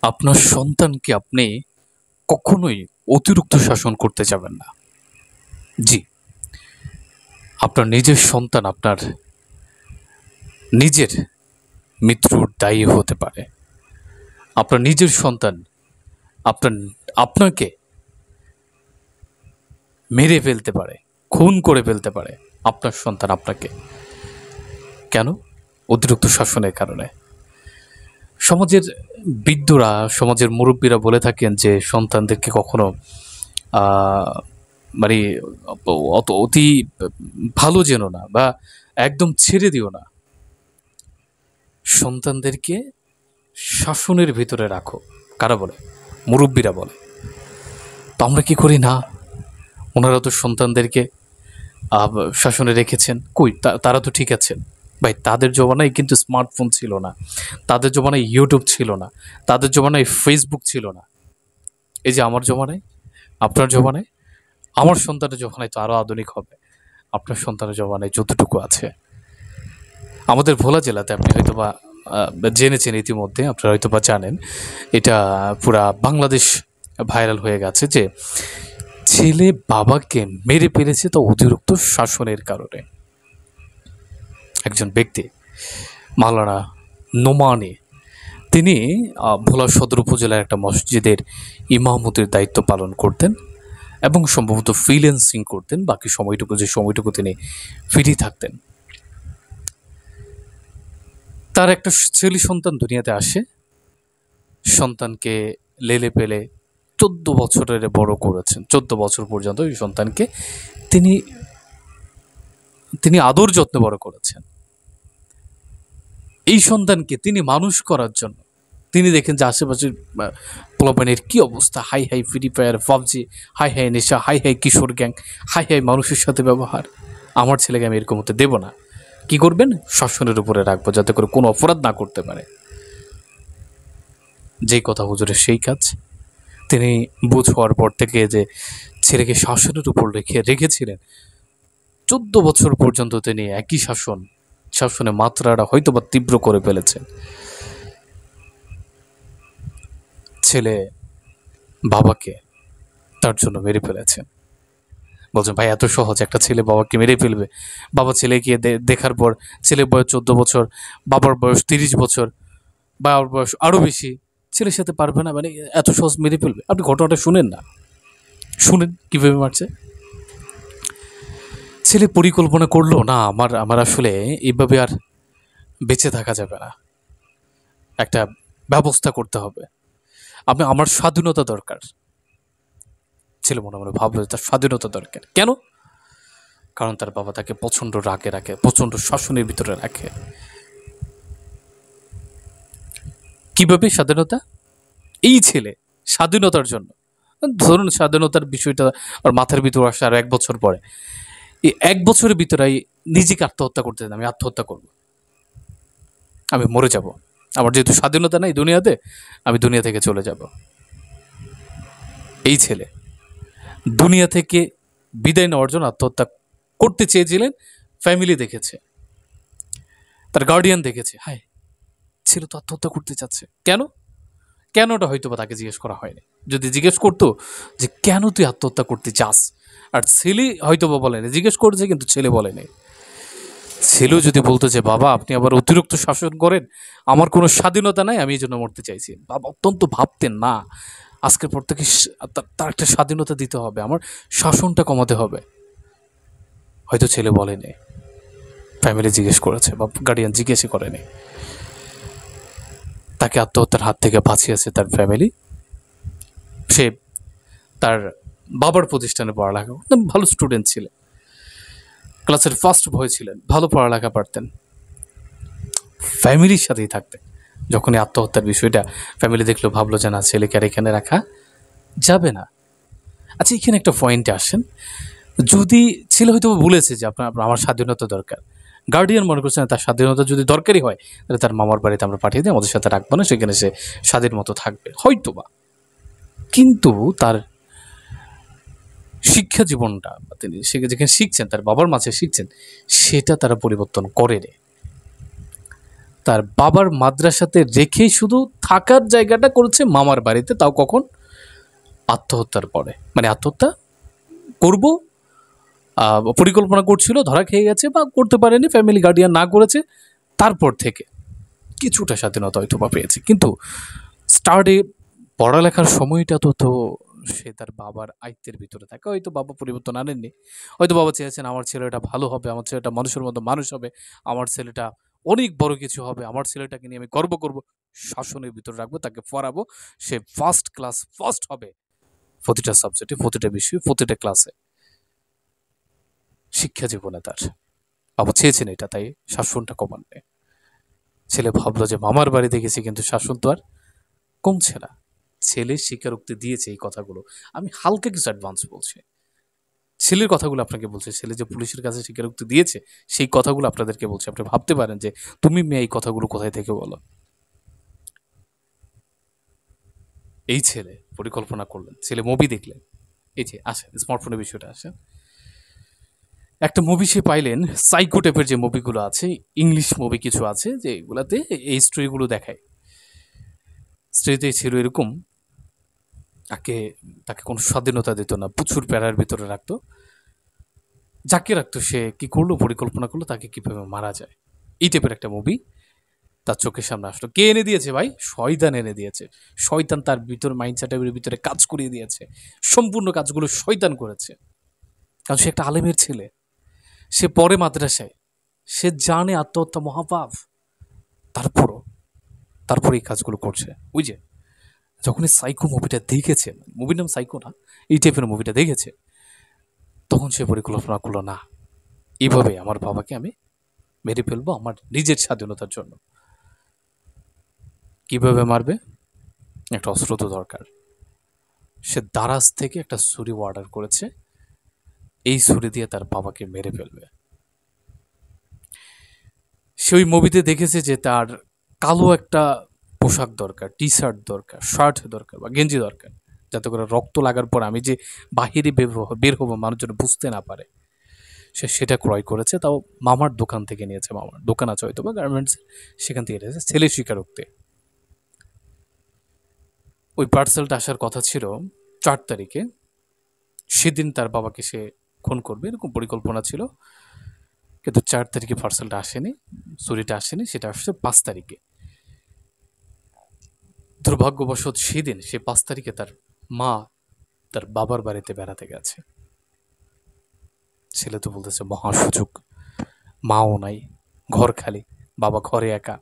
আপনার সন্তানকে আপনি কখনোই অতিরিক্ত শাসন করতে যাবেন না। জি, আপনার নিজের সন্তান আপনার নিজের মৃত্যুর দায়ী হতে পারে। আপনার নিজের সন্তান আপনার আপনাকে মেরে ফেলতে পারে, খুন করে ফেলতে পারে। আপনার সন্তান আপনাকে। কেন? অতিরিক্ত শাসনের কারণে। সমাজের বৃদ্ধরা, সমাজের মুরব্বীরা বলে থাকেন যে সন্তানদেরকে কখনো মানে অতি ভালো যেন না, বা একদম ছেড়ে দিও না। সন্তানদেরকে শাসনের ভিতরে রাখো। কারা বলে? মুরব্বীরা বলে। তো আমরা কি করি না? ওনারা তো সন্তানদেরকে শাসনে রেখেছেন। কই, তারা তো ঠিক আছেন ভাই। তাদের জমানায় কিন্তু স্মার্টফোন ছিল না, তাদের জমানায় ইউটিউব ছিল না, তাদের জমানায় ফেসবুক ছিল না। এই যে আমার জমানায়, আপনার জমানায়, আমার সন্তানের জমানায় তো আরও আধুনিক হবে। আপনার সন্তানের জমানায় যতটুকু আছে। আমাদের ভোলা জেলাতে আপনি হয়তো বা জেনেছেন ইতিমধ্যে, আপনারা হয়তো বা জানেন, এটা পুরা বাংলাদেশ ভাইরাল হয়ে গেছে যে ছেলে বাবাকে মেরে ফেলেছে তো অতিরিক্ত শাসনের কারণে। একজন ব্যক্তি মাওলানা নোমানি, তিনি ভোলা সদর উপজেলার একটা মসজিদের ইমামতির দায়িত্ব পালন করতেন এবং সম্ভবত ফ্রিল্যান্সিং করতেন। বাকি সময়টুকু তিনি ফ্রি থাকতেন। তার একটা ছেলে সন্তান দুনিয়াতে আসে। সন্তানকে লেলে পেলে 14 বছরের বড় করেছেন। 14 বছর পর্যন্ত এই সন্তানকে তিনি তিনি আদর যত্নে বড় করেছেন। এই সন্তানকে তিনি মানুষ করার জন্য তিনি দেখেন যে আশেপাশের পোলাপানের কী অবস্থা, high high free fire, PUBG, high high নেশা, হাই হাই কিশোর গ্যাং, হাই হাই মানুষের সাথে ব্যবহার। আমার ছেলেকে আমি এরকম হতে দেবো না। কী করবেন? শাসনের উপরে রাখবো, যাতে করে কোনো অপরাধ না করতে পারে। যেই কথা হুজুরের সেই কাজ। তিনি বুঝ হওয়ার পর থেকে যে ছেলেকে শাসনের উপর রেখেছিলেন, 14 বছর পর্যন্ত তিনি একই শাসনের মাত্রাটা হয়তো বা তীব্র করে ফেলেছেন। ছেলে বাবাকে তার জন্য মেরে ফেলেছেন। বলছেন ভাই এত সহজ একটা ছেলে বাবাকে মেরে ফেলবে? বাবা ছেলেকে দেখার পর, ছেলের বয়স 14 বছর, বাবার বয়স 30 বছর, বাবার বয়স আরও বেশি, ছেলের সাথে পারবে না? মানে এত সহজ মেরে ফেলবে? আপনি ঘটনাটা শুনেন না, শুনেন কীভাবে মারছে। ছেলে পরিকল্পনা করলো, না আমার আসলে এইভাবে আর বেঁচে থাকা যাবে না, একটা ব্যবস্থা করতে হবে, আমার স্বাধীনতা দরকার। ছেলে মনে মনে ভাবলো তার স্বাধীনতা দরকার। কেন? কারণ তার বাবা তাকে প্রচণ্ড রাগে রাখে, প্রচণ্ড শাসনের ভিতরে রাখে। কিভাবে স্বাধীনতা? এই ছেলে স্বাধীনতার জন্য, ধরুন স্বাধীনতার বিষয়টা ওর মাথার ভিতরে আসে আর 1 বছর পরে, এই 1 বছরের ভিতরে নিজেকে আত্মহত্যা করতে দেন। আমি আত্মহত্যা করব, আমি মরে যাব, আমার যেহেতু স্বাধীনতা নেই দুনিয়াতে, আমি দুনিয়া থেকে চলে যাব। এই ছেলে দুনিয়া থেকে বিদায় নেওয়ার জন্য আত্মহত্যা করতে চেয়েছিলেন। ফ্যামিলি দেখেছে, তার গার্ডিয়ান দেখেছে, হায় ছেলে তো আত্মহত্যা করতে চাচ্ছে। কেনটা হয়তো বা তাকে জিজ্ঞেস করা হয়নি। যদি জিজ্ঞেস করতো যে কেন তুই আত্মহত্যা করতে চাস, আর ছেলে হয়তো বা বলেনি, জিজ্ঞেস করেছে কিন্তু ছেলে বলেনি। ছেলেও যদি বলতো যে বাবা আপনি আবার অতিরিক্ত শাসন করেন, আমার কোনো স্বাধীনতা নাই, আমি এই জন্য মরতে চাইছি, বাবা অত্যন্ত ভাবতেন না আজকের পর থেকে তার একটা স্বাধীনতা দিতে হবে, আমার শাসনটা কমাতে হবে। হয়তো ছেলে বলেনি, ফ্যামিলি জিজ্ঞেস করেছে বা গার্ডিয়ান জিজ্ঞেসই করেনি। তাকে আত্মহত্যার হাত থেকে বাঁচিয়েছে তার ফ্যামিলি। সে তার বাবার প্রতিষ্ঠানে পড়ালেখা করতেন, ভালো স্টুডেন্ট ছিলেন, ক্লাসের ফার্স্ট বয় ছিলেন, ভালো পড়ালেখা পারতেন, ফ্যামিলির সাথেই থাকতেন। যখনই আত্মহত্যার বিষয়টা ফ্যামিলি দেখলো, ভাবলো যে না, ছেলেকে আর এখানে রাখা যাবে না। আচ্ছা, এখানে একটা পয়েন্টে আসেন। যদি ছেলে হয়তো বলেছে যে আমার স্বাধীনতা দরকার, গার্ডিয়ান মনে করছে না তার স্বাধীনতা যদি দরকারই হয় তাহলে তার মামার বাড়িতে আমরা পাঠিয়ে দিই, আমাদের সাথে রাখবো না, সেখানে সে স্বাধীন মতো থাকবে হয়তো বা। কিন্তু তার শিক্ষা জীবনটা তিনি যেখানে শিখছেন, তার বাবার মাঝে শিখছেন, সেটা তারা পরিবর্তন করেনি। তার বাবার মাদ্রাসাতে রেখেই শুধু থাকার জায়গাটা করেছে মামার বাড়িতে, তাও কখন? আত্মহত্যার পরে। মানে আত্মহত্যা করব পরিকল্পনা করছিল, ধরা খেয়ে গেছে বা করতে পারেনি, ফ্যামিলি গার্ডিয়ান না করেছে, তারপর থেকে কিছুটা স্বাধীনতা হয়তো বা পেয়েছে, কিন্তু স্টার্টে পড়ালেখার সময়টা তো সে তার বাবার আয়ত্তের ভিতরে থাকে। হয়তো বাবা পরিবর্তন আনেননি, হয়তো বাবা চেয়েছেন আমার ছেলেটা ভালো হবে, আমার ছেলেটা মানুষের মতো মানুষ হবে, আমার ছেলেটা অনেক বড় কিছু হবে, আমার ছেলেটাকে নিয়ে আমি গর্ব করব, শাসনের ভিতরে রাখবো, তাকে পড়াবো, সে ফার্স্ট ক্লাস ফার্স্ট হবে প্রতিটা সাবজেক্টে, প্রতিটা বিষয়ে, প্রতিটা ক্লাসে, শিক্ষা জীবনে তার বাবা চেয়েছেন এটা, তাই শাসনটা কমানবে। ছেলে ভাবলো যে মামার বাড়িতে গেছি কিন্তু শাসন তো আর কমছে না। ছেলে স্বীকারোক্তি দিয়েছে এই কথাগুলো, আমি হালকা কিছু অ্যাডভান্স বলছি, ছেলের কথাগুলো আপনাকে বলছে, ছেলে যে পুলিশের কাছে স্বীকারোক্তি দিয়েছে সেই কথাগুলো আপনাদেরকে বলছে। আপনি ভাবতে পারেন যে তুমি মেয়ে এই কথাগুলো কোথায় থেকে বলো। এই ছেলে পরিকল্পনা করলেন, ছেলে মুভি দেখলেন, এই যে আসেন স্মার্টফোনের বিষয়টা আসেন, একটা মুভি সে পাইলেন, সাইকো টাইপের যে মুভিগুলো আছে, ইংলিশ মুভি কিছু আছে যে এগুলাতে এই স্টোরিগুলো দেখায়। স্টোরিতে ছিল এরকম, তাকে তাকে কোনো স্বাধীনতা দিত না, প্রচুর প্যারার ভিতরে রাখতো, যাকে রাখতো সে কি করলো, পরিকল্পনা করলো তাকে কিভাবে মারা যায়। এই টাইপের একটা মুভি তার চোখের সামনে আসলো। কে এনে দিয়েছে ভাই? শয়তান এনে দিয়েছে। শয়তান তার ভিতর মাইন্ডসেটের ভিতরে কাজ করিয়ে দিয়েছে, সম্পূর্ণ কাজগুলো শয়তান করেছে। কারণ সে একটা আলেমের ছেলে, সে পড়ে মাদ্রাসায়, সে জানে আত্মহত্যা মহাপাপ, তারপরও তারপর এই কাজগুলো করছে। ওই যে যখন এই সাইকো মুভিটা দেখেছে, মুভির নাম সাইকো না, এই টাইপের মুভিটা দেখেছে, তখন সে পরিকল্পনা করলো, না এইভাবে আমার বাবাকে আমি মেরে ফেলবো আমার নিজের স্বাধীনতার জন্য। কিভাবে মারবে? একটা অস্ত্র তো দরকার। সে দারাজ থেকে একটা ছুরি অর্ডার করেছে, এই ছুরি দিয়ে তার বাবাকে মেরে ফেলবে। সে ওই মুভিতে দেখেছে যে তার কালো একটা পোশাক দরকার, টি শার্ট দরকার, শার্ট দরকার বা গেঞ্জি দরকার, যাতে করে রক্ত লাগার পর আমি যে বাহিরে বের হবো মানুষজন বুঝতে না পারে। সে সেটা ক্রয় করেছে, তাও মামার দোকান থেকে নিয়েছে, মামার দোকান আছে হয়তো বা গার্মেন্টস, সেখান থেকে নিয়েছে ছেলে স্বীকারোক্তি। ওই পার্সেলটা আসার কথা ছিল 4 তারিখে, সেদিন তার বাবাকে সে খুন করবে এরকম পরিকল্পনা ছিল, কিন্তু 4 তারিখে পার্সেলটা আসেনি, চুরিটা আসেনি, সেটা আসছে 5 তারিখে। দুর্ভাগ্যবশত সেদিন সে 5 তারিখে তার মা তার বাবার বাড়িতে বেড়াতে গেছে। ছেলে তো বলতেছে মহা সুযোগ, মাও নাই, ঘর খালি, বাবা ঘরে একা,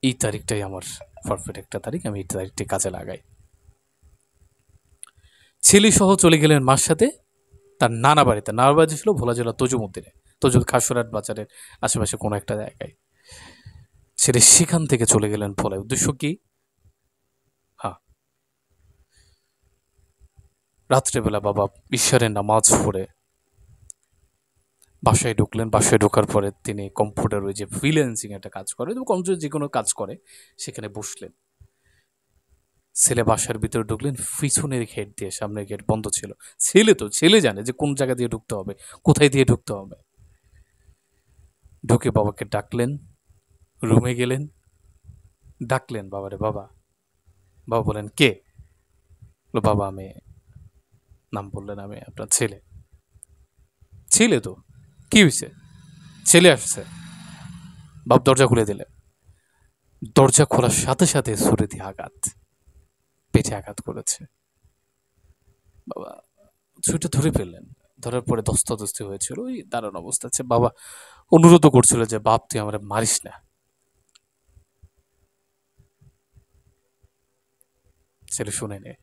এই তারিখটাই আমার পারফেক্ট একটা তারিখ, আমি এই তারিখটি কাজে লাগাই। ছেলে সহ চলে গেলেন মার সাথে তার নানা বাড়িতে। নানা বাড়িতে ছিল ভোলা জেলা তজুমুদ্দিনে, খাসুরাট বাজারের আশেপাশে কোনো একটা জায়গায়। ছেলে সেখান থেকে চলে গেলেন ভোলায়। উদ্দেশ্য কি? হ্যাঁ, রাত্রেবেলা বাবা ঈশ্বরের নামাজ পড়ে বাসায় ঢুকলেন। বাসায় ঢোকার পরে তিনি কম্পিউটার, ওই যে ফ্রিল্যান্সিং একটা কাজ করে, কম্পিউটার যে কোনো কাজ করে, সেখানে বসলেন। ছেলে বাসার ভিতরে ঢুকলেন পিছনের গেট দিয়ে, সামনের গেট বন্ধ ছিল। ছেলে জানে যে কোন জায়গা দিয়ে ঢুকতে হবে, কোথায় দিয়ে ঢুকতে হবে। ঢুকে বাবাকে ডাকলেন, রুমে গেলেন, ডাকলেন বাবারে, বাবা। বাবা বলেন কে? বাবা আমি, নাম বললেন, আমি আপনার ছেলে। ছেলে তো কি হয়েছে? ছেলে আসছে। বাপ দরজা খুলে দিলেন। দরজা খোলার সাথে সাথে ছুরি দিয়ে আঘাত, পেটে আঘাত করেছে। বাবা ছুরিটা ধরে ফেললেন, ধরার পরে ধস্তাধস্তি হয়েছিল, ওই দাঁড়ানো অবস্থা আছে। বাবা অনুরোধ করছিল যে বাপ তুই আমার মারিস না। ছেলে শুনে নে,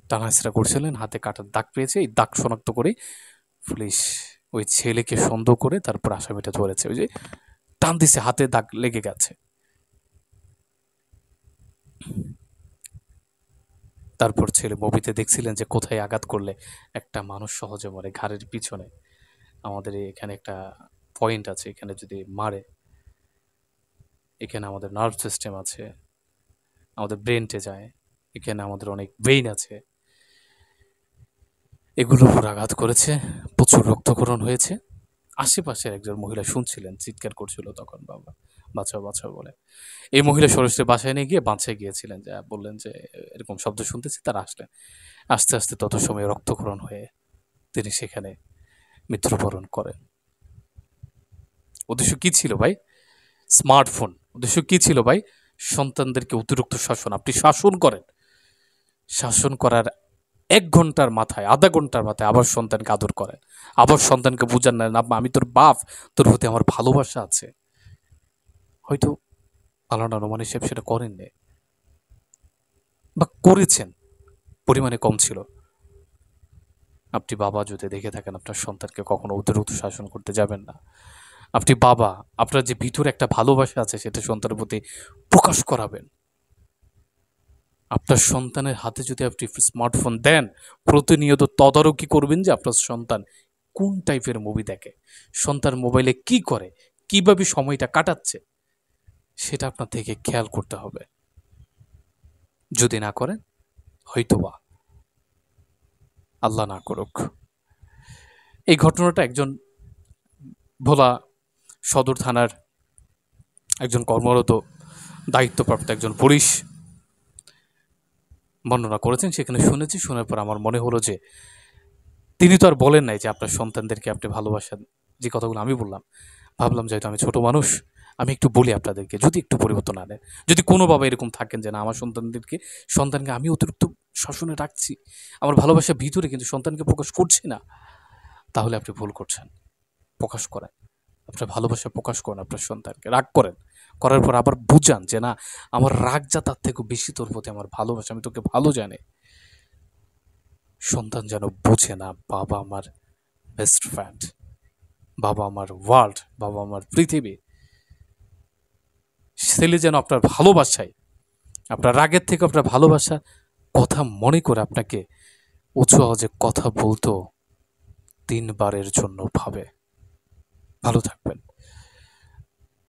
টানাহেঁচড়া করছিলেন, হাতে কাটার দাগ পেয়েছে, এই দাগ শনাক্ত করে পুলিশ ওই ছেলেকে সন্দেহ করে তারপর আসামিটা ধরেছে। ওই যে টান দিছে, হাতে দাগ লেগে গেছে। তারপর ছেলে মুভিতে দেখছিলেন যে কোথায় আঘাত করলে একটা মানুষ সহজে মরে, ঘাড়ের পিছনে। আমাদের এখানে একটা পয়েন্ট আছে, এখানে যদি মারে, এখানে আমাদের নার্ভ সিস্টেম আছে, আমাদের ব্রেনটে যায়, এখানে আমাদের অনেক ব্রেইন আছে, এগুলোর উপর আঘাত করেছে, প্রচুর রক্তক্ষরণ হয়েছে। আশেপাশের একজন মহিলা শুনছিলেন, চিৎকার করছিল তখন, বাবা বাঁচাও বাঁচাও বলে। এই মহিলা সরাসরি বাসায় নিয়ে গিয়ে বাঁচায় গিয়েছিলেন, যা বললেন যে এরকম শব্দ শুনতেছি, তারা আসলেন। আস্তে আস্তে তত সময় রক্তক্ষরণ হয়ে তিনি সেখানে মৃত্যুবরণ করেন। উদ্দেশ্য কি ছিল ভাই? স্মার্টফোন। উদ্দেশ্য কি ছিল ভাই? সন্তানদেরকে অতিরিক্ত শাসন। আপনি শাসন করেন, শাসন করার 1 ঘন্টার মাথায়, আধা ঘন্টার মাথায় আবার সন্তানকে আদর করেন, আবার সন্তানকে বুঝান না, না আমি তোর বাপ, তোর প্রতি আমার ভালোবাসা আছে। হয়তো আল্লাহ রহমান সাহেব সেটা করেননি, বা করেছেন, পরিমাণে কম ছিল। আপনি বাবা যদি দেখে থাকেন, আপনার সন্তানকে কখনো অতিরিক্ত শাসন করতে যাবেন না। আপনি বাবা, আপনার যে ভিতরে একটা ভালোবাসা আছে সেটা সন্তানের প্রতি প্রকাশ করাবেন। আপনার সন্তানের হাতে যদি আপনি স্মার্টফোন দেন, প্রতিনিয়ত তদারকি করবেন যে আপনার সন্তান কোন টাইপের মুভি দেখে, সন্তান মোবাইলে কি করে, কিভাবে সময়টা কাটাচ্ছে, সেটা আপনার থেকে খেয়াল করতে হবে। যদি না করেন, হয়তোবা আল্লাহ না করুক, এই ঘটনাটা একজন ভোলা সদর থানার একজন কর্মরত দায়িত্বপ্রাপ্ত একজন পুলিশ বর্ণনা করেছেন। সেখানে শুনেছি, শোনার পর আমার মনে হলো যে তিনি তো আর বলেন নাই যে আপনার সন্তানদেরকে আপনি ভালোবাসেন, যে কথাগুলো আমি বললাম। ভাবলাম যেহেতু আমি ছোট মানুষ, আমি একটু বলি আপনাদেরকে, যদি একটু পরিবর্তন আনেন। যদি কোনো বাবা এরকম থাকেন যে না, আমার সন্তানকে আমি অতিরিক্ত শাসনে রাখছি, আমার ভালোবাসা ভিতরে কিন্তু সন্তানকে প্রকাশ করছি না, তাহলে আপনি ভুল করছেন। প্রকাশ করেন, আপনার ভালোবাসা প্রকাশ করেন আপনার সন্তানকে। রাগ করেন, করার পর আবার বুঝান যে না, আমার রাগ যা তার থেকেও বেশি তোর প্রতি আমার ভালোবাসা, আমি তোকে ভালো জানি। সন্তান যেন বোঝে না বাবা আমার বেস্ট ফ্রেন্ড, বাবা আমার ওয়ার্ল্ড, বাবা আমার পৃথিবী। ছেলে যেন আপনার ভালোবাসায়, আপনার রাগের থেকে আপনার ভালোবাসা কথা মনে করে আপনাকে উঁচু আওয়াজে কথা বলতো 3 বারের জন্য ভাবে। ভালো থাকবেন।